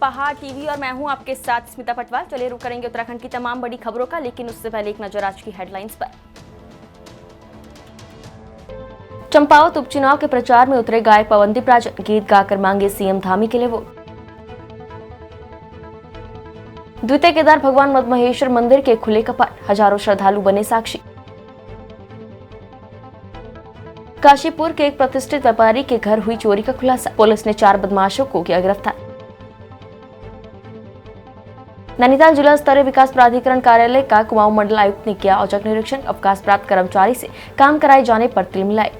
पहाड़ टीवी और मैं हूं आपके साथ स्मिता पटवार। चलिए रुक करेंगे उत्तराखंड की तमाम बड़ी खबरों का, लेकिन उससे पहले एक नजर आज की हेडलाइंस पर। चंपावत उपचुनाव के प्रचार में उतरे गायक पवनदीप राजन, गीत गाकर मांगे सीएम धामी के लिए वोट। द्वितीय केदार भगवान मदमहेश्वर मंदिर के खुले कपाट, हजारों श्रद्धालु बने साक्षी। काशीपुर के एक प्रतिष्ठित व्यापारी के घर हुई चोरी का खुलासा, पुलिस ने 4 बदमाशों को किया गिरफ्तार। नैनीताल जिला स्तरीय विकास प्राधिकरण कार्यालय का कुमाऊं मंडल आयुक्त ने किया औचक निरीक्षण, अवकाश प्राप्त कर्मचारी से काम कराए जाने पर तिल मिलाए।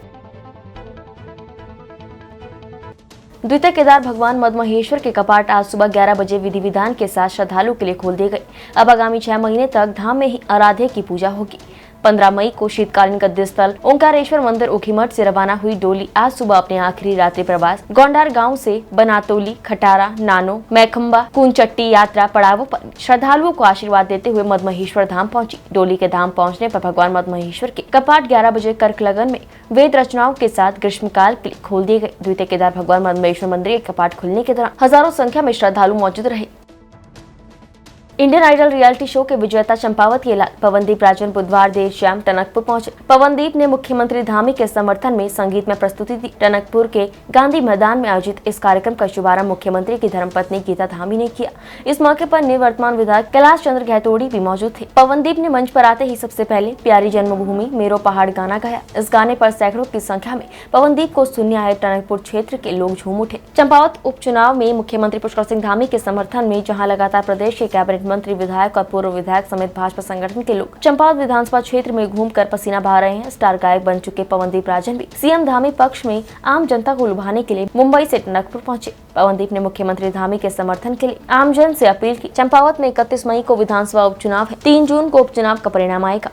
द्वितीय केदार भगवान मदमहेश्वर के कपाट आज सुबह 11 बजे विधि विधान के साथ श्रद्धालु के लिए खोल दिए गए। अब आगामी 6 महीने तक धाम में ही आराध्य की पूजा होगी। 15 मई को शीतकालीन गद्दी स्थल ओंकारेश्वर मंदिर ऊखीमठ से रवाना हुई डोली आज सुबह अपने आखिरी रात्रि प्रवास गोंडार गांव से बनातोली, खटारा, नानो, मैखंबा, कुंचट्टी यात्रा पड़ावों पर श्रद्धालुओं को आशीर्वाद देते हुए मदमहेश्वर धाम पहुंची। डोली के धाम पहुंचने पर भगवान मदमहेश्वर के कपाट 11 बजे कर्क लगन में वेद रचनाओं के साथ ग्रीष्मकाल के लिए खोल दिए गए। द्वितीय केदार भगवान मदमहेश्वर मंदिर के कपाट खुलने के दौरान हजारों संख्या में श्रद्धालु मौजूद रहे। इंडियन आइडल रियलिटी शो के विजेता चंपावत के लाल पवनदीप राजन बुधवार देर शाम टनकपुर पहुंचे। पवनदीप ने मुख्यमंत्री धामी के समर्थन में संगीत में प्रस्तुति दी। टनकपुर के गांधी मैदान में आयोजित इस कार्यक्रम का शुभारंभ मुख्यमंत्री की धर्मपत्नी गीता धामी ने किया। इस मौके पर निवर्तमान विधायक कैलाश चंद्र गहतोड़ी भी मौजूद थे। पवनदीप ने मंच पर आते ही सबसे पहले प्यारी जन्मभूमि मेरो पहाड़ गाना गाया। इस गाने पर सैकड़ों की संख्या में पवनदीप को सुनने आए टनकपुर क्षेत्र के लोग झूम उठे। चंपावत उपचुनाव में मुख्यमंत्री पुष्कर सिंह धामी के समर्थन में जहाँ लगातार प्रदेश के कैबिनेट मंत्री, विधायक और पूर्व विधायक समेत भाजपा संगठन के लोग चंपावत विधानसभा क्षेत्र में घूमकर पसीना बहा रहे हैं। स्टार गायक बन चुके पवनदीप राजन भी सीएम धामी पक्ष में आम जनता को लुभाने के लिए मुंबई से टनकपुर पहुंचे। पवनदीप ने मुख्यमंत्री धामी के समर्थन के लिए आमजन से अपील की। चंपावत में 31 मई को विधानसभा उपचुनाव है। 3 जून को उपचुनाव का परिणाम आएगा।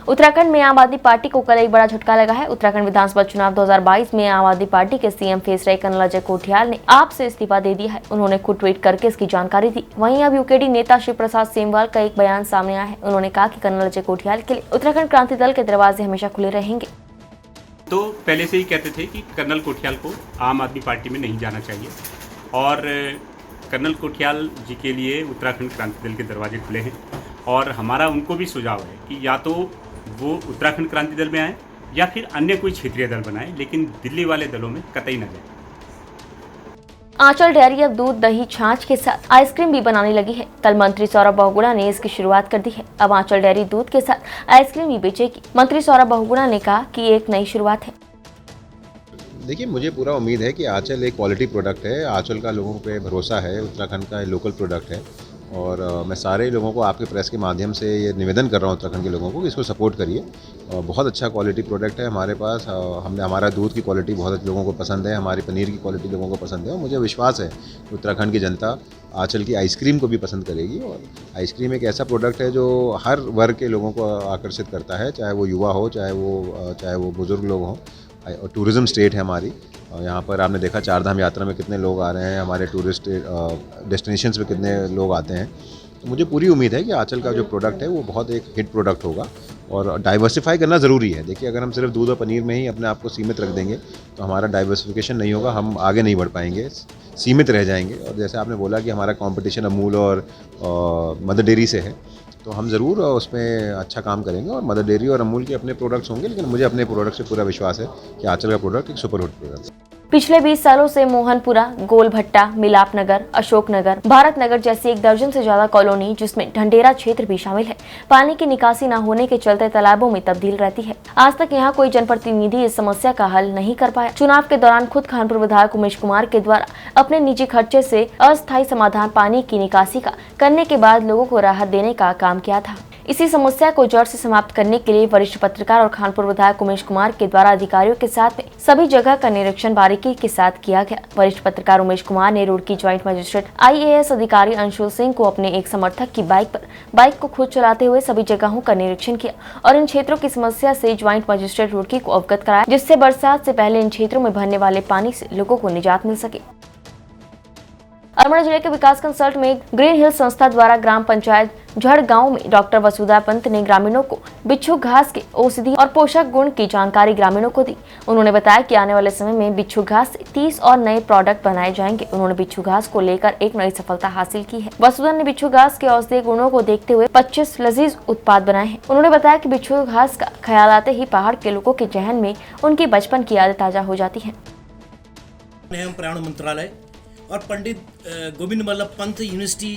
उत्तराखंड में आम आदमी पार्टी को कल एक बड़ा झटका लगा है। उत्तराखंड विधानसभा चुनाव 2022 में आम आदमी पार्टी के सीएम फेस रहे कर्नल अजय कोठियाल ने आप से इस्तीफा दे दिया है। उन्होंने खुद ट्वीट करके इसकी जानकारी दी। वहीं अब यूकेडी नेता शिव प्रसाद सेमवाल का एक बयान सामने आया है। उन्होंने कहा कि कर्नल अजय कोठियाल के लिए उत्तराखंड क्रांति दल के दरवाजे हमेशा खुले रहेंगे। तो पहले से ही कहते थे कि कर्नल कोठियाल को आम आदमी पार्टी में नहीं जाना चाहिए और कर्नल कोठियाल जी के लिए उत्तराखंड क्रांति दल के दरवाजे खुले हैं और हमारा उनको भी सुझाव है कि या तो वो उत्तराखंड क्रांति दल में आए या फिर अन्य कोई क्षेत्रीय दल बनाए, लेकिन दिल्ली वाले दलों में कतई न जाए। आंचल डेयरी अब दूध, दही, छाछ के साथ आइसक्रीम भी बनाने लगी है। कल मंत्री सौरभ बहुगुणा ने इसकी शुरुआत कर दी है। अब आंचल डेयरी दूध के साथ आइसक्रीम भी बेचेगी। मंत्री सौरभ बहुगुणा ने कहा कि ये एक नई शुरुआत है। देखिए, मुझे पूरा उम्मीद है कि आंचल एक क्वालिटी प्रोडक्ट है। आंचल का लोगों पे भरोसा है, उत्तराखंड का लोकल प्रोडक्ट है और मैं सारे लोगों को आपके प्रेस के माध्यम से ये निवेदन कर रहा हूँ उत्तराखंड के लोगों को कि इसको सपोर्ट करिए। बहुत अच्छा क्वालिटी प्रोडक्ट है हमारे पास। हमारा दूध की क्वालिटी बहुत लोगों को पसंद है, हमारी पनीर की क्वालिटी लोगों को पसंद है और मुझे विश्वास है कि उत्तराखंड की जनता आंचल की आइसक्रीम को भी पसंद करेगी। और आइसक्रीम एक ऐसा प्रोडक्ट है जो हर वर्ग के लोगों को आकर्षित करता है, चाहे वो युवा हो, चाहे वो बुज़ुर्ग लोग हों। और टूरिज़्म स्टेट है हमारी। यहाँ पर आपने देखा चारधाम यात्रा में कितने लोग आ रहे हैं, हमारे टूरिस्ट डेस्टिनेशंस पे कितने लोग आते हैं। तो मुझे पूरी उम्मीद है कि आंचल का जो प्रोडक्ट है वो बहुत एक हिट प्रोडक्ट होगा और डाइवर्सिफाई करना ज़रूरी है। देखिए, अगर हम सिर्फ दूध और पनीर में ही अपने आप को सीमित रख देंगे तो हमारा डाइवर्सिफिकेशन नहीं होगा, हम आगे नहीं बढ़ पाएंगे, सीमित रह जाएंगे। और जैसे आपने बोला कि हमारा कंपटीशन अमूल और मदर डेयरी से है, तो हम ज़रूर उसमें अच्छा काम करेंगे और मदर डेयरी और अमूल के अपने प्रोडक्ट्स होंगे, लेकिन मुझे अपने प्रोडक्ट से पूरा विश्वास है कि आंचल का प्रोडक्ट एक सुपर हिट प्रोडक्ट है। पिछले 20 सालों से मोहनपुरा, गोलभट्टा, मिलापनगर, अशोकनगर, भारतनगर जैसी 1 दर्जन से ज्यादा कॉलोनी, जिसमें ढंडेरा क्षेत्र भी शामिल है, पानी की निकासी न होने के चलते तालाबों में तब्दील रहती है। आज तक यहां कोई जनप्रतिनिधि इस समस्या का हल नहीं कर पाया। चुनाव के दौरान खुद खानपुर विधायक उमेश कुमार के द्वारा अपने निजी खर्चे से अस्थायी समाधान पानी की निकासी का करने के बाद लोगों को राहत देने का काम किया था। इसी समस्या को जड़ से समाप्त करने के लिए वरिष्ठ पत्रकार और खानपुर विधायक उमेश कुमार के द्वारा अधिकारियों के साथ में सभी जगह का निरीक्षण बारीकी के साथ किया गया। वरिष्ठ पत्रकार उमेश कुमार ने रुड़की ज्वाइंट मजिस्ट्रेट IAS अधिकारी अंशुल सिंह को अपने एक समर्थक की बाइक को खुद चलाते हुए सभी जगहों का निरीक्षण किया और इन क्षेत्रों की समस्या से ज्वाइंट मजिस्ट्रेट रुड़की को अवगत कराया, जिससे बरसात से पहले इन क्षेत्रों में भरने वाले पानी से लोगों को निजात मिल सके। अल्मोड़ा जिले के विकास कंसल्ट में ग्रीन हिल संस्था द्वारा ग्राम पंचायत झड़ गांव में डॉक्टर वसुधा पंत ने ग्रामीणों को बिच्छू घास के औषधि और पोषक गुण की जानकारी ग्रामीणों को दी। उन्होंने बताया कि आने वाले समय में बिच्छू घास से 30 और नए प्रोडक्ट बनाए जाएंगे। उन्होंने बिच्छू घास को लेकर एक नई सफलता हासिल की है। वसुधा ने बिच्छू घास के औषधीय गुणों को देखते हुए 25 लजीज उत्पाद बनाए हैं। उन्होंने बताया कि बिच्छू घास का ख्याल आते ही पहाड़ के लोगों के जहन में उनकी बचपन की यादें ताजा हो जाती है। पर्यावरण मंत्रालय और पंडित गोविंद वल्लभ पंत यूनिवर्सिटी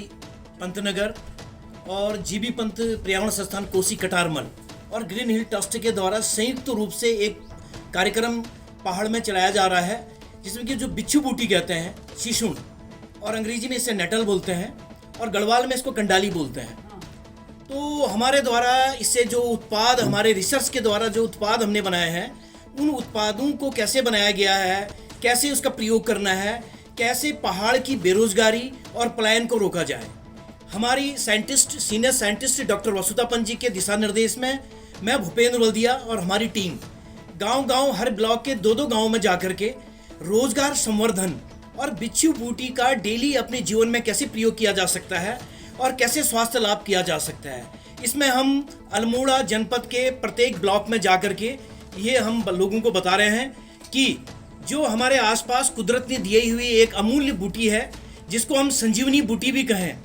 पंतनगर और जीबी पंत पर्यावरण संस्थान कोसी कटारमल और ग्रीन हिल ट्रस्ट के द्वारा संयुक्त रूप से एक कार्यक्रम पहाड़ में चलाया जा रहा है, जिसमें कि जो बिच्छू बूटी कहते हैं, शिशुन, और अंग्रेजी में इसे नेटल बोलते हैं और गढ़वाल में इसको कंडाली बोलते हैं। तो हमारे द्वारा इससे जो उत्पाद, हमारे रिसर्च के द्वारा जो उत्पाद हमने बनाए हैं, उन उत्पादों को कैसे बनाया गया है, कैसे उसका प्रयोग करना है, कैसे पहाड़ की बेरोजगारी और पलायन को रोका जाए। हमारी सीनियर साइंटिस्ट डॉक्टर वसुधा पंत जी के दिशा निर्देश में मैं भूपेंद्र वल्दिया और हमारी टीम गांव-गांव, हर ब्लॉक के 2-2 गांव में जाकर के रोजगार संवर्धन और बिच्छू बूटी का डेली अपने जीवन में कैसे प्रयोग किया जा सकता है और कैसे स्वास्थ्य लाभ किया जा सकता है, इसमें हम अल्मोड़ा जनपद के प्रत्येक ब्लॉक में जाकर के ये हम लोगों को बता रहे हैं कि जो हमारे आसपास कुदरत ने दी हुई एक अमूल्य बूटी है, जिसको हम संजीवनी बूटी भी कहें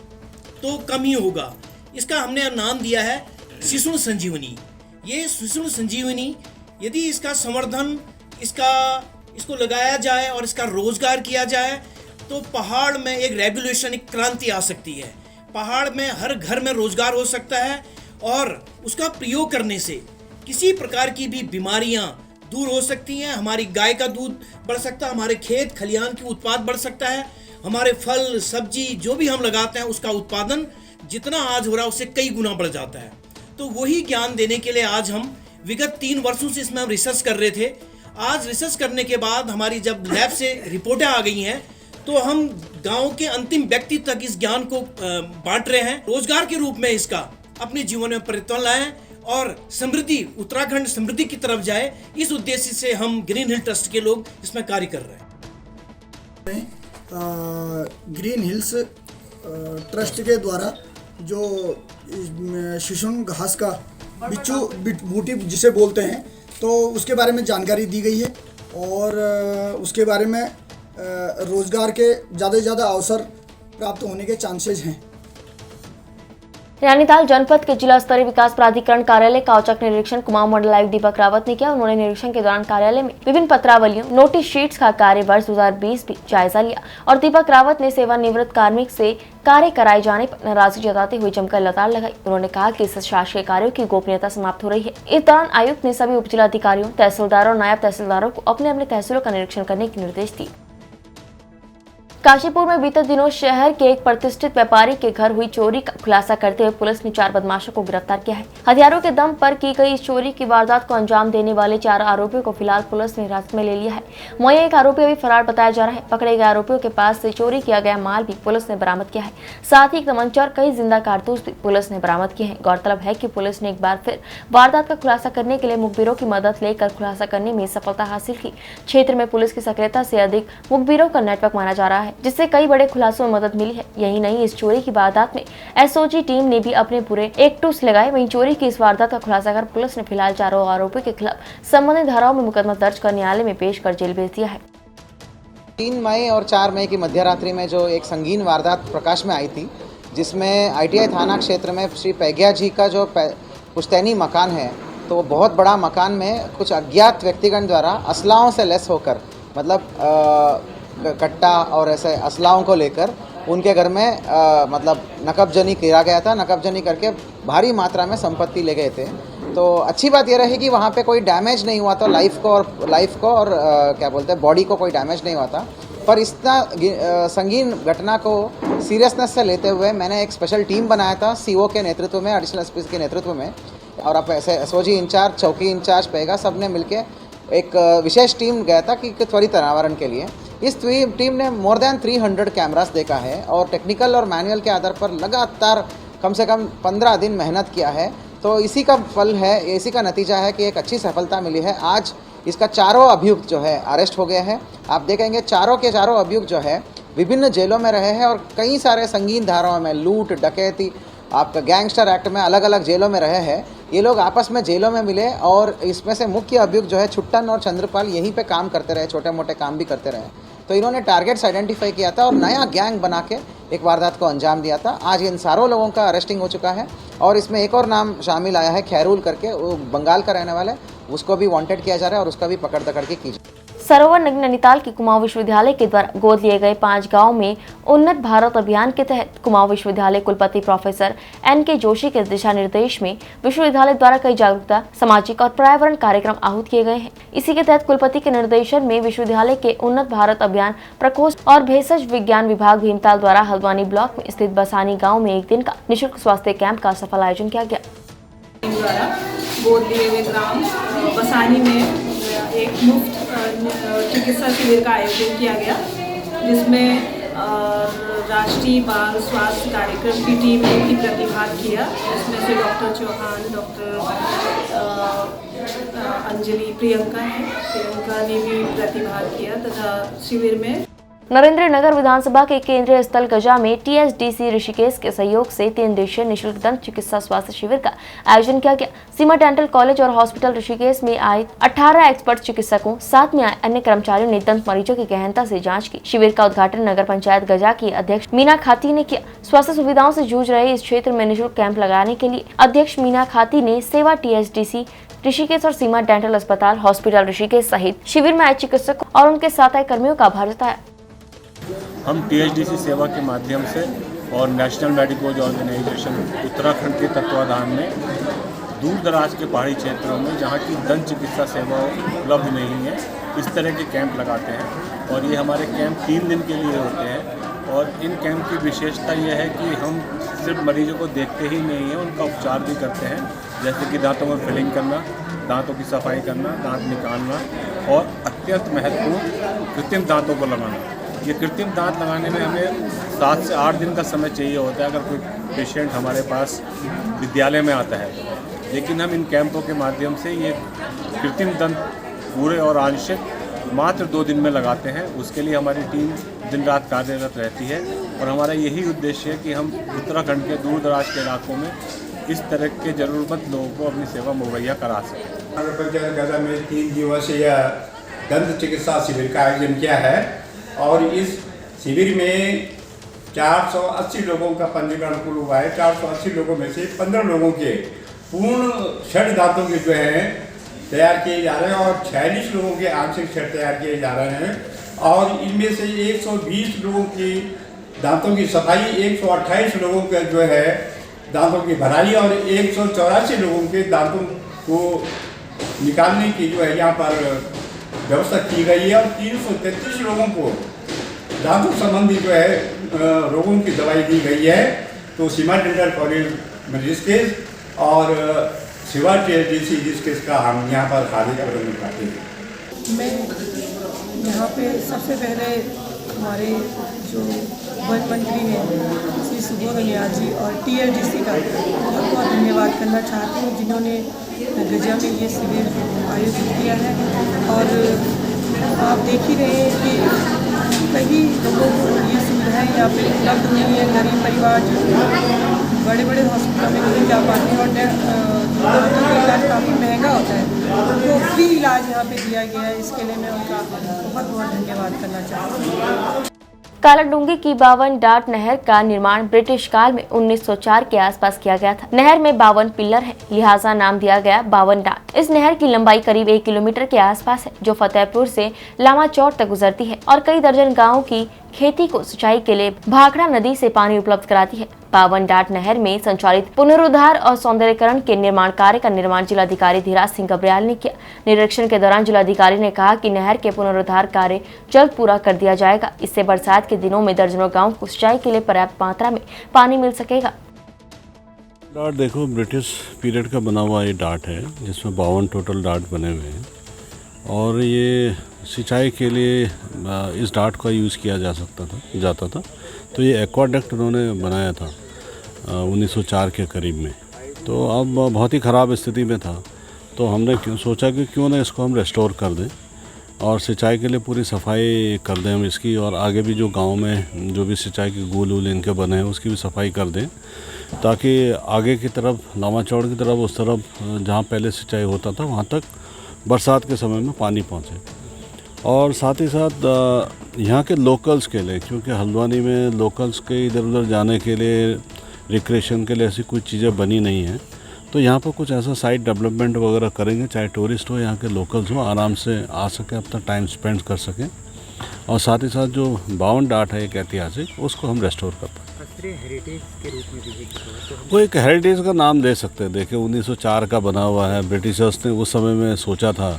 तो कम ही होगा। इसका हमने नाम दिया है शिशुन संजीवनी। ये शिशुन संजीवनी, यदि इसका संवर्धन, इसको लगाया जाए और इसका रोजगार किया जाए तो पहाड़ में एक रेगुलेशन, एक क्रांति आ सकती है। पहाड़ में हर घर में रोजगार हो सकता है और उसका प्रयोग करने से किसी प्रकार की भी बीमारियां दूर हो सकती हैं। हमारी गाय का दूध बढ़ सकता है, हमारे खेत खलिहान की उत्पाद बढ़ सकता है, हमारे फल सब्जी जो भी हम लगाते हैं उसका उत्पादन जितना आज हो रहा है उससे कई गुना बढ़ जाता है। तो वही ज्ञान देने के लिए आज हम विगत 3 वर्षों से इसमें हम रिसर्च कर रहे थे। आज रिसर्च करने के बाद हमारी जब लैब से रिपोर्टें आ गई हैं तो हम गाँव के अंतिम व्यक्ति तक इस ज्ञान को बांट रहे हैं। रोजगार के रूप में इसका अपने जीवन में परिवर्तन लाएं और समृद्धि, उत्तराखंड समृद्धि की तरफ जाए, इस उद्देश्य से हम ग्रीन हिल ट्रस्ट के लोग इसमें कार्य कर रहे हैं। ग्रीन हिल्स ट्रस्ट के द्वारा जो शिशुन घास का बिच्छू बूटी जिसे बोलते हैं, तो उसके बारे में जानकारी दी गई है और उसके बारे में रोज़गार के ज़्यादा से ज़्यादा अवसर प्राप्त होने के चांसेस हैं। नैनीताल जनपद के जिला स्तरीय विकास प्राधिकरण कार्यालय का औचक निरीक्षण कुमाऊं मंडल आयुक्त दीपक रावत ने किया। उन्होंने निरीक्षण के दौरान कार्यालय में विभिन्न पत्रावलियों, नोटिस शीट्स का कार्य वर्ष 2020 भी जायजा लिया और दीपक रावत ने सेवानिवृत्त कार्मिक से कार्य कराए जाने पर नाराजगी जताते हुए जमकर लताड़ लगाई। उन्होंने कहा कि इस शासकीय कार्यों की गोपनीयता समाप्त हो रही है। इस दौरान आयुक्त ने सभी उपजिलाधिकारियों, तहसीलदारों और नायब तहसीलदारों को अपने अपने तहसीलों का निरीक्षण करने के निर्देश दिए। काशीपुर में बीते दिनों शहर के एक प्रतिष्ठित व्यापारी के घर हुई चोरी का खुलासा करते हुए पुलिस ने 4 बदमाशों को गिरफ्तार किया है। हथियारों के दम पर की गई इस चोरी की वारदात को अंजाम देने वाले 4 आरोपियों को फिलहाल पुलिस ने हिरासत में ले लिया है। वहीं एक आरोपी अभी फरार बताया जा रहा है। पकड़े गए आरोपियों के पास से चोरी किया गया माल भी पुलिस ने बरामद किया है। साथ ही एक तमंचा और कई जिंदा कारतूस भी पुलिस ने बरामद किए हैं। गौरतलब है कि पुलिस ने एक बार फिर वारदात का खुलासा करने के लिए मुखबिरों की मदद लेकर खुलासा करने में सफलता हासिल की। क्षेत्र में पुलिस की सक्रियता से अधिक मुखबिरों का नेटवर्क माना जा रहा है। है, जिससे कई बड़े खुलासों में मदद मिली है। यही नहीं, इस चोरी की वारदात में एसओजी टीम ने भी अपने पूरे एक्टूस लगाए। वहीं चोरी की इस वारदात का खुलासा कर पुलिस ने फिलहाल चारों आरोपियों के खिलाफ संबंधित धाराओं में मुकदमा दर्ज कर न्यायालय में पेश कर जेल भेज दिया है। 3 मई और 4 मई की मध्यरात्रि में जो एक संगीन वारदात प्रकाश में आई थी, जिसमें आईटीआई थाना क्षेत्र में श्री पैग्या जी का जो पुश्तैनी मकान है, तो वो बहुत बड़ा मकान में कुछ अज्ञात व्यक्तिगण द्वारा असलाहों से लैस होकर, मतलब कट्टा और ऐसे असलाहों को लेकर उनके घर में मतलब नकबजनी किया गया था। नकबजनी करके भारी मात्रा में संपत्ति ले गए थे। तो अच्छी बात यह रही कि वहाँ पे कोई डैमेज नहीं हुआ था लाइफ को और क्या बोलते हैं बॉडी को कोई डैमेज नहीं हुआ था। पर इतना संगीन घटना को सीरियसनेस से लेते हुए मैंने एक स्पेशल टीम बनाया था सीओ के नेतृत्व में, एडिशनल एसपी के नेतृत्व में, और अब ऐसे एसओजी इंचार्ज, चौकी इंचार्ज पेगा सब ने मिलके एक विशेष टीम गया था कि त्वरित अनावरण के लिए। इस टीम ने मोर देन 300 कैमरास देखा है और टेक्निकल और मैनुअल के आधार पर लगातार कम से कम 15 दिन मेहनत किया है। तो इसी का फल है, इसी का नतीजा है कि एक अच्छी सफलता मिली है। आज इसका चारों अभियुक्त जो है अरेस्ट हो गए हैं। आप देखेंगे चारों के चारों अभियुक्त जो है विभिन्न जेलों में रहे हैं और कई सारे संगीन धाराओं में, लूट, डकैती, आपका गैंगस्टर एक्ट में अलग अलग जेलों में रहे हैं। ये लोग आपस में जेलों में मिले और इसमें से मुख्य अभियुक्त जो है छुट्टन और चंद्रपाल यहीं पे काम करते रहे, छोटे मोटे काम भी करते रहे। तो इन्होंने टारगेट्स आइडेंटिफाई किया था और नया गैंग बना के एक वारदात को अंजाम दिया था। आज इन सारों लोगों का अरेस्टिंग हो चुका है और इसमें एक और नाम शामिल आया है, खैरुल करके, वो बंगाल का रहने वाला है। उसको भी वांटेड किया जा रहा है और उसका भी पकड़ दकड़ के की। सरोवर नगर नैनीताल के कुमाऊं विश्वविद्यालय के द्वारा गोद लिए गए 5 गांवों में उन्नत भारत अभियान के तहत कुमाऊं विश्वविद्यालय कुलपति प्रोफेसर NK जोशी के दिशा निर्देश में विश्वविद्यालय द्वारा कई जागरूकता, सामाजिक और पर्यावरण कार्यक्रम आहूत किए गए हैं। इसी के तहत कुलपति के निर्देशन में विश्वविद्यालय के उन्नत भारत अभियान प्रकोष्ठ और भेषज विज्ञान विभाग भीमताल द्वारा हल्द्वानी ब्लॉक में स्थित बसानी गाँव में एक दिन का निःशुल्क स्वास्थ्य कैंप का सफल आयोजन किया गया। द्वारा गोद लिए हुए ग्राम बसानी में एक मुफ्त चिकित्सा शिविर का आयोजन किया गया, जिसमें राष्ट्रीय बाल स्वास्थ्य कार्यक्रम की टीम ने भी प्रतिभाग किया। इसमें से डॉक्टर चौहान, डॉक्टर अंजलि, प्रियंका ने भी प्रतिभाग किया तथा शिविर में नरेंद्र नगर विधानसभा के केंद्रीय स्थल गजा में TSDC ऋषिकेश के सहयोग से 3 दिवसीय निःशुल्क दंत चिकित्सा स्वास्थ्य शिविर का आयोजन किया गया। सीमा डेंटल कॉलेज और हॉस्पिटल ऋषिकेश में आए 18 एक्सपर्ट चिकित्सकों, साथ में आए अन्य कर्मचारियों ने दंत मरीजों की गहनता से जांच की। शिविर का उद्घाटन नगर पंचायत गजा की अध्यक्ष मीना खाती ने किया। स्वास्थ्य सुविधाओं से जूझ रहे इस क्षेत्र में निःशुल्क कैंप लगाने के लिए अध्यक्ष मीना खाती ने सेवा TSDC ऋषिकेश और सीमा डेंटल अस्पताल, हॉस्पिटल ऋषिकेश सहित शिविर में आए चिकित्सकों और उनके साथ आए कर्मियों का आभार जताया। हम TSDC सेवा के माध्यम से और नेशनल मेडिकोज ऑर्गेनाइजेशन उत्तराखंड के तत्वाधान में दूर दराज के पहाड़ी क्षेत्रों में जहाँ की दंत चिकित्सा सेवा उपलब्ध नहीं है, इस तरह के कैंप लगाते हैं। और ये हमारे कैंप 3 दिन के लिए होते हैं और इन कैंप की विशेषता ये है कि हम सिर्फ मरीजों को देखते ही नहीं हैं, उनका उपचार भी करते हैं। जैसे कि दांतों में फिलिंग करना, दांतों की सफाई करना, दांत निकालना और अत्यंत महत्वपूर्ण कृत्रिम दांतों को लगाना। ये कृत्रिम दांत लगाने में हमें 7 से 8 दिन का समय चाहिए होता है अगर कोई पेशेंट हमारे पास विद्यालय में आता है। लेकिन हम इन कैंपों के माध्यम से ये कृत्रिम दंत पूरे और आंशिक मात्र 2 दिन में लगाते हैं। उसके लिए हमारी टीम दिन रात कार्यरत रहती है और हमारा यही उद्देश्य है कि हम उत्तराखंड के दूर दराज के इलाकों में इस तरह के ज़रूरतमंद लोगों को अपनी सेवा मुहैया करा सकें। नगर पंचायत गजा में 3 दिवसीय दंत चिकित्सा शिविर का आयोजन किया है और इस शिविर में 480 लोगों का पंजीकरण पूर्ण हुआ है। 480 लोगों में से 15 लोगों के पूर्ण षड दांतों के जो है तैयार किए जा रहे हैं और 46 लोगों के आंशिक षड तैयार किए जा रहे हैं और इनमें से 120 लोगों की दांतों की सफाई, 128 लोगों के जो है दांतों की भराई और 184 लोगों के दांतों को निकालने की जो है यहाँ पर व्यवस्था की गई है और 333 लोगों को दांतों संबंधी जो है रोगों की दवाई दी गई है। तो सीमा डेंटल कॉलेज में ऋषिकेश और सेवा TSDC ऋषिकेश का हम यहाँ पर हार्दिक अभिनंदन करते हैं। मैं यहाँ पे सबसे पहले हमारे जो वन मंत्री हैं श्री सुबोध उनियाल जी और TSDC का बहुत बहुत धन्यवाद करना चाहती हूँ, जिन्होंने गजा में ये शिविर आयोजित किया है। और आप देख ही रहे हैं कि कई लोगों को ये सुविधाएं यहाँ पे उपलब्ध नहीं है। गरीब परिवार जो बड़े बड़े हॉस्पिटलों में नहीं जा पाते और उनका इलाज काफ़ी महंगा होता है, तो फ्री इलाज यहाँ पे दिया गया है। इसके लिए मैं उनका बहुत बहुत धन्यवाद करना चाहती हूँ। कालाडूंगी की 52 डाट नहर का निर्माण ब्रिटिश काल में 1904 के आसपास किया गया था। नहर में 52 पिलर है, लिहाजा नाम दिया गया 52 डाट। इस नहर की लंबाई करीब 1 किलोमीटर के आसपास है, जो फतेहपुर से लामाचौड़ तक गुजरती है और कई दर्जन गाँव की खेती को सिंचाई के लिए भाखड़ा नदी से पानी उपलब्ध कराती है। 52 डाट नहर में संचालित पुनरुद्धार और सौंदर्यीकरण के निर्माण कार्य का निर्माण जिलाधिकारी धीराज सिंह गब्रियाल ने किया। निरीक्षण के दौरान जिलाधिकारी ने कहा कि नहर के पुनरुद्धार कार्य जल्द पूरा कर दिया जाएगा। इससे बरसात के दिनों में दर्जनों गाँव को सिंचाई के लिए पर्याप्त मात्रा में पानी मिल सकेगा। डाट देखो, ब्रिटिश पीरियड का बना हुआ ये डाट है, जिसमें 52 टोटल डाट बने हुए हैं और ये सिंचाई के लिए इस डाट का यूज़ किया जाता था। तो ये एक्वाडक्ट उन्होंने बनाया था 1904 के करीब में। तो अब बहुत ही ख़राब स्थिति में था, तो हमने सोचा कि क्यों ना इसको हम रेस्टोर कर दें और सिंचाई के लिए पूरी सफाई कर दें हम इसकी, और आगे भी जो गांव में जो भी सिंचाई के गोल वूल इनके बने हैं उसकी भी सफाई कर दें, ताकि आगे की तरफ लामाचौड़ की तरफ उस तरफ जहाँ पहले सिंचाई होता था वहाँ तक बरसात के समय में पानी पहुँचे। और साथ ही साथ यहाँ के लोकल्स के लिए, क्योंकि हल्द्वानी में लोकल्स के इधर उधर जाने के लिए रिक्रिएशन के लिए ऐसी कुछ चीज़ें बनी नहीं हैं, तो यहाँ पर कुछ ऐसा साइट डेवलपमेंट वगैरह करेंगे, चाहे टूरिस्ट हो यहाँ के लोकल्स हो, आराम से आ सके, अपना टाइम स्पेंड कर सकें। और साथ ही साथ जो 52 डाट है एक ऐतिहासिक, उसको हम रेस्टोर कर पाएँ। हेरिटेज के रूप में भी कोई एक हेरिटेज का नाम दे सकते हैं। देखिए 1904 का बना हुआ है, ब्रिटिशर्स ने उस समय में सोचा था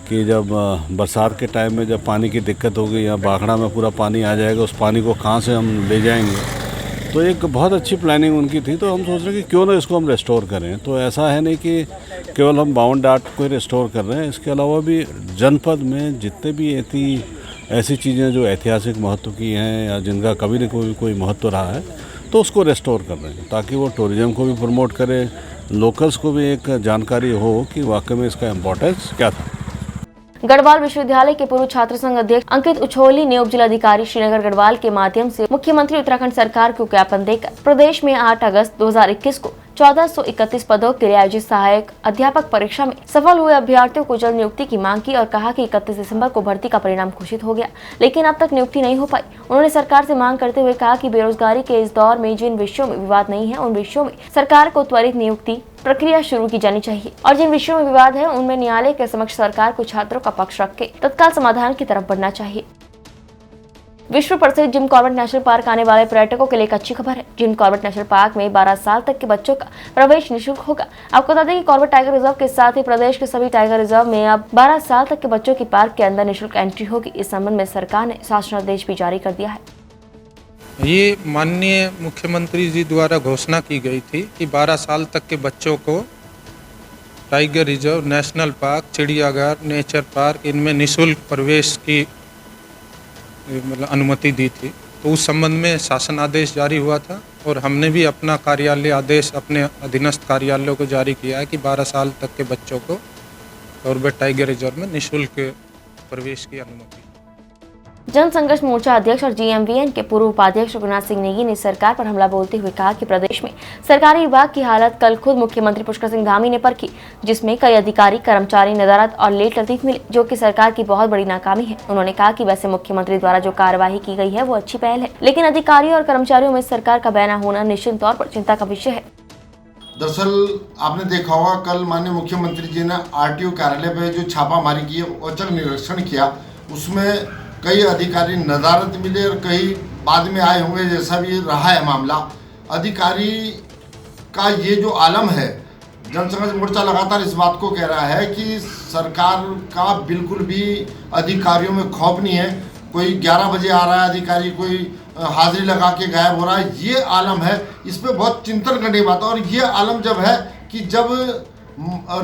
कि जब बरसात के टाइम में जब पानी की दिक्कत होगी या बाखड़ा में पूरा पानी आ जाएगा, उस पानी को कहाँ से हम ले जाएंगे। तो एक बहुत अच्छी प्लानिंग उनकी थी, तो हम सोच रहे हैं कि क्यों ना इसको हम रेस्टोर करें। तो ऐसा है नहीं कि केवल हम 52 डाट को ही रेस्टोर कर रहे हैं, इसके अलावा भी जनपद में जितने भी ऐसी चीज़ें जो ऐतिहासिक महत्व की हैं या जिनका कभी न कोई महत्व रहा है, तो उसको रेस्टोर कर रहे हैं, ताकि वो टूरिज़्म को भी प्रमोट करे, लोकल्स को भी एक जानकारी हो कि वाकई में इसका इम्पोर्टेंस क्या था। गढ़वाल विश्वविद्यालय के पूर्व छात्र संघ अध्यक्ष अंकित उछोली ने उप जिलाधिकारी श्रीनगर गढ़वाल के माध्यम से मुख्यमंत्री उत्तराखंड सरकार को ज्ञापन देकर प्रदेश में 8 अगस्त 2021 को 1431 पदों के लिए आयोजित सहायक अध्यापक परीक्षा में सफल हुए अभ्यर्थियों को जल्द नियुक्ति की मांग की और कहा कि 31 दिसंबर को भर्ती का परिणाम घोषित हो गया, लेकिन अब तक नियुक्ति नहीं हो पाई। उन्होंने सरकार से मांग करते हुए कहा कि बेरोजगारी के इस दौर में जिन विषयों में विवाद नहीं है, उन विषयों में सरकार को त्वरित नियुक्ति प्रक्रिया शुरू की जानी चाहिए और जिन विषयों में विवाद है उनमें न्यायालय के समक्ष सरकार को छात्रों का पक्ष रख के तत्काल समाधान की तरफ बढ़ना चाहिए। विश्व प्रसिद्ध जिम कॉर्बेट नेशनल पार्क आने वाले पर्यटकों के लिए एक अच्छी खबर है। जिम कॉर्बेट नेशनल पार्क में 12 साल तक के बच्चों का प्रवेश निःशुल्क होगा। आपको बता दें कि कॉर्बेट टाइगर रिजर्व के साथ ही प्रदेश के सभी टाइगर रिजर्व में अब 12 साल तक के बच्चों की पार्क के अंदर निःशुल्क एंट्री होगी। इस संबंध में सरकार ने शासनादेश भी जारी कर दिया है। ये माननीय मुख्यमंत्री जी द्वारा घोषणा की गई थी कि 12 साल तक के बच्चों को टाइगर रिजर्व, नेशनल पार्क, चिड़ियाघर, नेचर पार्क, इनमें निःशुल्क प्रवेश की मतलब अनुमति दी थी। तो उस संबंध में शासन आदेश जारी हुआ था और हमने भी अपना कार्यालय आदेश अपने अधीनस्थ कार्यालयों को जारी किया है कि 12 साल तक के बच्चों को कॉर्बेट टाइगर रिजर्व में निःशुल्क प्रवेश की अनुमति। जन संघर्ष मोर्चा अध्यक्ष और GMVN के पूर्व उपाध्यक्ष रघुनाथ सिंह नेगी ने सरकार पर हमला बोलते हुए कहा कि प्रदेश में सरकारी विभाग की हालत कल खुद मुख्यमंत्री पुष्कर सिंह धामी ने परखी, जिसमें कई अधिकारी, कर्मचारी नदारद और लेट लतीफ मिले, जो कि सरकार की बहुत बड़ी नाकामी है। उन्होंने कहा कि वैसे मुख्यमंत्री द्वारा जो कार्यवाही की गई है वो अच्छी पहल है, लेकिन अधिकारियों और कर्मचारियों में सरकार का बयाना होना निश्चित तौर पर चिंता का विषय है। दरअसल आपने देखा होगा कल माननीय मुख्यमंत्री जी ने RTO कार्यालय पे जो छापामारी की, औचक निरीक्षण किया, उसमें कई अधिकारी नदारद मिले और कई बाद में आए होंगे, जैसा भी रहा है मामला। अधिकारी का ये जो आलम है, जनसंघर्ष मोर्चा लगातार इस बात को कह रहा है कि सरकार का बिल्कुल भी अधिकारियों में खौफ नहीं है। कोई 11 बजे आ रहा है अधिकारी, कोई हाजिरी लगा के गायब हो रहा है, ये आलम है। इस पर बहुत चिंतन करने की बात है। और ये आलम जब है कि जब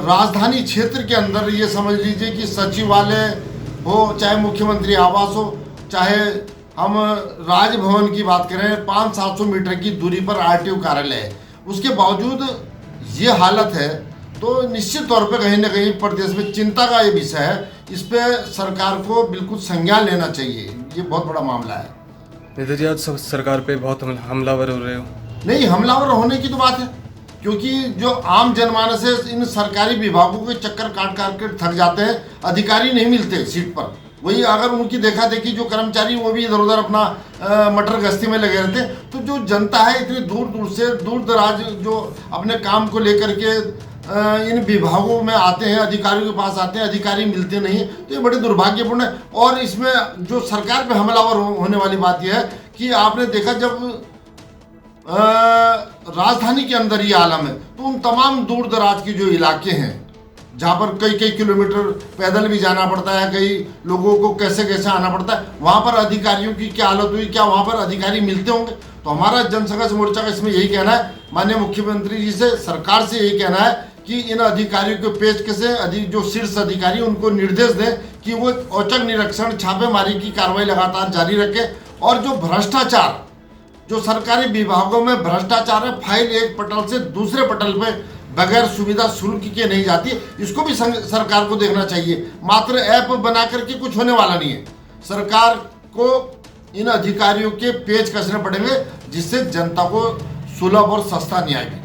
राजधानी क्षेत्र के अंदर ये समझ लीजिए कि सचिवालय हो, चाहे मुख्यमंत्री आवास हो, चाहे हम राजभवन की बात करें, 500-700 मीटर की दूरी पर RTO कार्यालय है, उसके बावजूद ये हालत है, तो निश्चित तौर पे कहीं ना कहीं प्रदेश में चिंता का ये विषय है। इस पे सरकार को बिल्कुल संज्ञान लेना चाहिए। ये बहुत बड़ा मामला है। नेता जी, आज सरकार पे बहुत हमलावर हो रहे हो। नहीं, हमलावर होने की तो बात है, क्योंकि जो आम जनमानस है इन सरकारी विभागों के चक्कर काट काट कर थक जाते हैं, अधिकारी नहीं मिलते सीट पर। वही अगर उनकी देखा देखी जो कर्मचारी वो भी इधर उधर अपना मटर गश्ती में लगे रहते, तो जो जनता है इतनी दूर दूर से दूर दराज जो अपने काम को लेकर के इन विभागों में आते हैं, अधिकारियों के पास आते हैं, अधिकारी मिलते नहीं, तो ये बड़े दुर्भाग्यपूर्ण है। और इसमें जो सरकार पे हमलावर होने वाली बात यह है कि आपने देखा जब राजधानी के अंदर ये आलम है, तो उन तमाम दूर दराज के जो इलाके हैं जहाँ पर कई कई किलोमीटर पैदल भी जाना पड़ता है, कई लोगों को कैसे कैसे आना पड़ता है, वहाँ पर अधिकारियों की क्या हालत हुई, क्या वहाँ पर अधिकारी मिलते होंगे? तो हमारा जनसंघर्ष मोर्चा का इसमें यही कहना है, माननीय मुख्यमंत्री जी से, सरकार से यही कहना है कि इन अधिकारियों के पेच कैसे जो शीर्ष अधिकारी उनको निर्देश दें कि वो औचक निरीक्षण छापेमारी की कार्रवाई लगातार जारी रखें। और जो भ्रष्टाचार, जो सरकारी विभागों में भ्रष्टाचार है, फाइल एक पटल से दूसरे पटल पे बगैर सुविधा शुल्क के नहीं जाती, इसको भी सरकार को देखना चाहिए। मात्र ऐप बना करके कुछ होने वाला नहीं है। सरकार को इन अधिकारियों के पेच कसने पड़ेंगे, जिससे जनता को सुलभ और सस्ता न्याय मिले।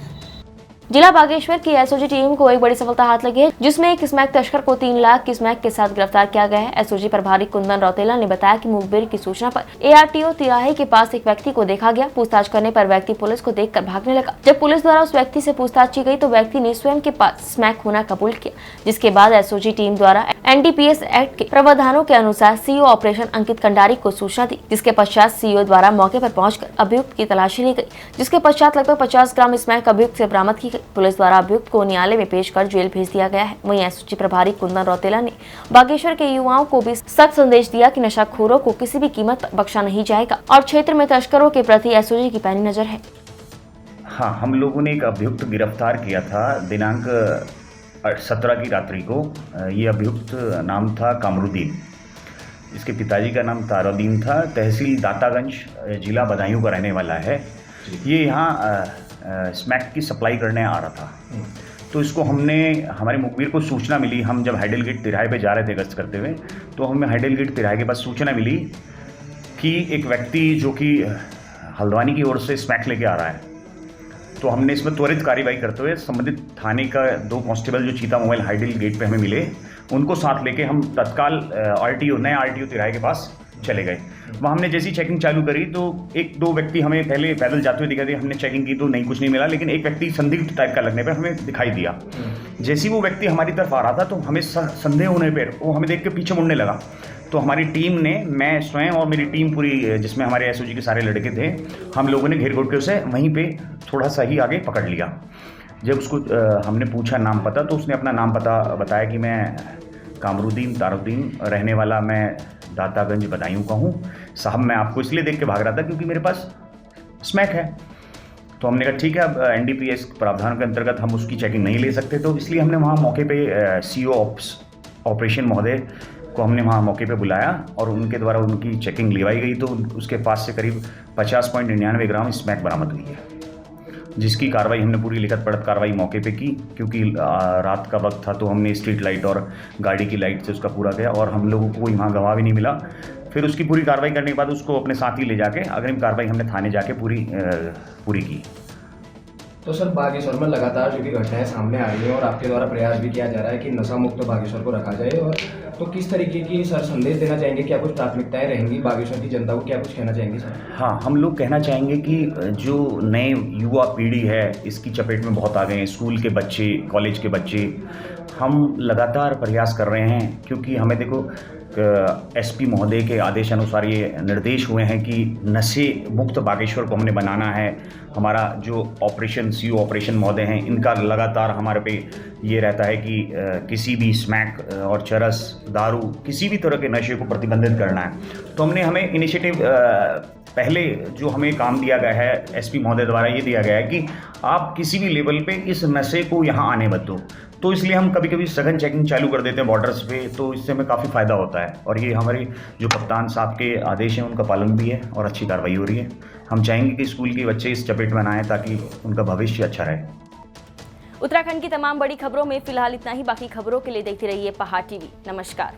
जिला बागेश्वर की एसओजी टीम को एक बड़ी सफलता हाथ लगी है, जिसमें एक स्मैक तस्कर को 3 लाख की स्मैक के साथ गिरफ्तार किया गया है। एसओजी प्रभारी कुंदन रौतेला ने बताया कि मुखबिर की सूचना पर एआरटीओ तिराहे के पास एक व्यक्ति को देखा गया। पूछताछ करने पर व्यक्ति पुलिस को देखकर भागने लगा। जब पुलिस द्वारा उस व्यक्ति से पूछताछ की गई तो व्यक्ति ने स्वयं के पास स्मैक होना कबूल किया, जिसके बाद एसओजी टीम द्वारा एनडीपीएस एक्ट के प्रावधानों के अनुसार सीओ ऑपरेशन अंकित कंडारी को सूचना दी, जिसके पश्चात सीओ द्वारा मौके पर पहुंचकर अभियुक्त की तलाशी ली गई, जिसके पश्चात लगभग 50 ग्राम स्मैक अभियुक्त से बरामद की गई। पुलिस द्वारा अभियुक्त को न्यायालय में पेश कर जेल भेज दिया गया है। वहीं एसओजी प्रभारी कुंदन रौतेला ने बागेश्वर के युवाओं को भी सख्त संदेश दिया कि नशाखोरों को किसी भी कीमत पर बख्शा नहीं जाएगा और क्षेत्र में तस्करों के प्रति एसओजी की पैनी नजर है। हाँ, हम लोगों ने एक अभियुक्त गिरफ्तार किया था दिनांक 17 की रात्रि को। ये अभियुक्त नाम था कामरुद्दीन, इसके पिताजी का नाम तारुद्दीन था, तहसील दातागंज, जिला बदायूं का रहने वाला है। ये यहाँ स्मैक की सप्लाई करने आ रहा था, तो इसको हमने, हमारे मुखबिर को सूचना मिली। हम जब हाइडल गेट तिराहे पे जा रहे थे गश्त करते हुए, तो हमें हाइडल गेट तिराहे के पास सूचना मिली कि एक व्यक्ति जो कि हल्द्वानी की ओर से स्मैक लेके आ रहा है। तो हमने इसमें त्वरित कार्रवाई करते हुए संबंधित थाने का 2 कांस्टेबल जो चीता मोबाइल हाइडल गेट पे हमें मिले, उनको साथ लेके हम तत्काल नए आरटीओ तिराहे के पास चले गए। वहाँ हमने जैसी चेकिंग चालू करी तो 1-2 व्यक्ति हमें पहले पैदल जाते हुए दिखाई दिए। हमने चेकिंग की तो नहीं, कुछ नहीं मिला, लेकिन एक व्यक्ति संदिग्ध टाइप का लगने पर हमें दिखाई दिया। जैसे ही वो व्यक्ति हमारी तरफ आ रहा था तो हमें संदेह होने पर वो हमें देख के पीछे मुड़ने लगा। तो हमारी टीम ने, मैं स्वयं और मेरी टीम पूरी, जिसमें हमारे एसओजी के सारे लड़के थे, हम लोगों ने घेर घोट के उसे वहीं पे थोड़ा सा ही आगे पकड़ लिया। जब उसको हमने पूछा नाम पता, तो उसने अपना नाम पता बताया कि मैं कामरुद्दीन तारुद्दीन, रहने वाला मैं दातागंज बदायूं का हूँ। साहब, मैं आपको इसलिए देख के भाग रहा था क्योंकि मेरे पास स्मैक है। तो हमने कहा ठीक है, अब एनडीपीएस प्रावधान के अंतर्गत हम उसकी चेकिंग नहीं ले सकते, तो इसलिए हमने वहाँ मौके पे सीओ ऑपरेशन महोदय को हमने वहाँ मौके पे बुलाया और उनके द्वारा उनकी चेकिंग लिवाई गई। तो उसके पास से करीब 50.99 ग्राम स्मैक बरामद हुई है, जिसकी कार्रवाई हमने पूरी लिखित पढ़त कार्रवाई मौके पे की, क्योंकि रात का वक्त था। तो हमने स्ट्रीट लाइट और गाड़ी की लाइट से उसका पूरा किया और हम लोगों को कोई वहाँ गवाह भी नहीं मिला। फिर उसकी पूरी कार्रवाई करने के बाद उसको अपने साथ ही ले जाके अग्रिम कार्रवाई हमने थाने जाके पूरी की। तो सर, बागेश्वर में लगातार जो कि घटनाएं सामने आ रही हैं और आपके द्वारा प्रयास भी किया जा रहा है कि नशा मुक्त बागेश्वर को रखा जाए, और तो किस तरीके की सर संदेश देना चाहेंगे? क्या कुछ प्राथमिकताएं रहेंगी बागेश्वर की जनता को, क्या कुछ कहना चाहेंगे सर? हाँ, हम लोग कहना चाहेंगे कि जो नए युवा पीढ़ी है इसकी चपेट में बहुत आ गए हैं। स्कूल के बच्चे, कॉलेज के बच्चे, हम लगातार प्रयास कर रहे हैं, क्योंकि हमें देखो एसपी महोदय के आदेश अनुसार ये निर्देश हुए हैं कि नशे मुक्त बागेश्वर को हमने बनाना है। हमारा जो सीओ ऑपरेशन महोदय हैं, इनका लगातार हमारे पे ये रहता है कि किसी भी स्मैक और चरस, दारू, किसी भी तरह के नशे को प्रतिबंधित करना है। तो हमें इनिशिएटिव पहले जो हमें काम दिया गया है एसपी महोदय द्वारा, ये दिया गया है कि आप किसी भी लेवल पे इस नशे को यहाँ आने मत दो। तो इसलिए हम कभी कभी सघन चेकिंग चालू कर देते हैं बॉर्डर्स पे, तो इससे हमें काफ़ी फ़ायदा होता है। और ये हमारे जो कप्तान साहब के आदेश हैं उनका पालन भी है और अच्छी कार्रवाई हो रही है। हम चाहेंगे कि स्कूल के बच्चे इस चपेट में आएँ ताकि उनका भविष्य अच्छा रहे। उत्तराखंड की तमाम बड़ी खबरों में फिलहाल इतना ही। बाकी खबरों के लिए देखते रहिए पहाड़ टीवी। नमस्कार।